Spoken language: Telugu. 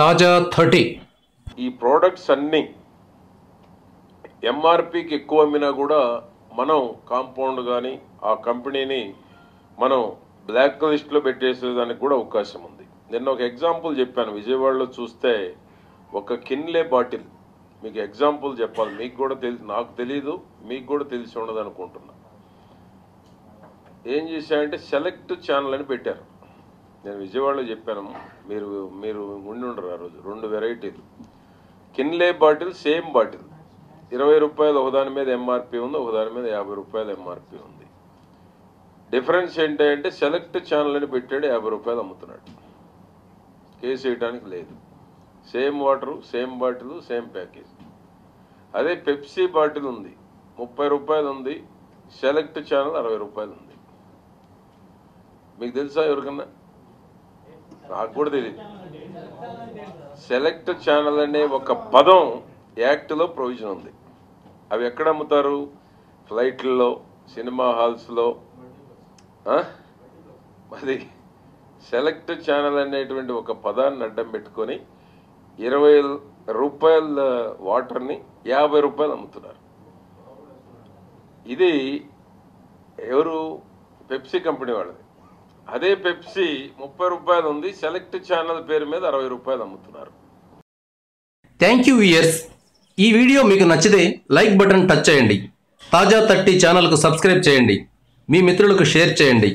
తాజా 30 ఈ ప్రోడక్ట్స్ అన్నీ ఎంఆర్పికి ఎక్కువ అమ్మినా కూడా మనం కాంపౌండ్ కానీ ఆ కంపెనీని మనం బ్లాక్ లిస్ట్లో పెట్టేసేదానికి కూడా అవకాశం ఉంది. నిన్న ఒక ఎగ్జాంపుల్ చెప్పాను. విజయవాడలో చూస్తే ఒక కిన్లే బాటిల్, మీకు ఎగ్జాంపుల్ చెప్పాలి, మీకు కూడా నాకు తెలీదు, మీకు కూడా తెలిసి ఉండదు అనుకుంటున్నా. ఏం చేశారంటే సెలెక్ట్ ఛానల్ అని పెట్టారు. నేను విజయవాడలో చెప్పాను, మీరు ఉండి ఉండరు ఆ రోజు. 2 వెరైటీలు కిన్లే బాటిల్, సేమ్ బాటిల్ 20 రూపాయలు, ఒకదాని మీద ఎంఆర్పి ఉంది, ఒకదాని మీద 50 రూపాయలు ఎంఆర్పి ఉంది. డిఫరెన్స్ ఏంటంటే సెలెక్ట్ ఛానల్ అని పెట్టాడు, 50 రూపాయలు అమ్ముతున్నాడు. కేసు వేయడానికి లేదు. Same water, same bottle, same package. అదే పెప్సీ బాటిల్ ఉంది, 30 రూపాయలు ఉంది, సెలెక్ట్ ఛానల్ 60 రూపాయలు ఉంది. మీకు తెలుసా ఎవరికన్నా? నాకు కూడా తెలియదు. సెలెక్ట్ ఛానల్ అనే ఒక పదం యాక్ట్లో ప్రొవిజన్ ఉంది. అవి ఎక్కడ అమ్ముతారు? ఫ్లైట్లలో, సినిమా హాల్స్లో. అది సెలెక్ట్ ఛానల్ అనేటువంటి ఒక పదాన్ని అడ్డం పెట్టుకొని 20 రూపాయల వాటర్ని 50 రూపాయలు అమ్ముతున్నారు. ఇది ఎవరు? పెప్సీ కంపెనీ వాళ్ళది. అదే పెప్సీ 30 రూపాయలు ఉంది, సెలెక్ట్ ఛానల్ పేరు మీద 60 రూపాయలు అమ్ముతున్నారు. Thank you viewers. ఈ వీడియో మీకు నచ్చితే లైక్ బటన్ టచ్ చేయండి. తాజా 30 ఛానల్కు సబ్స్క్రైబ్ చేయండి. మీ మిత్రులకు షేర్ చేయండి.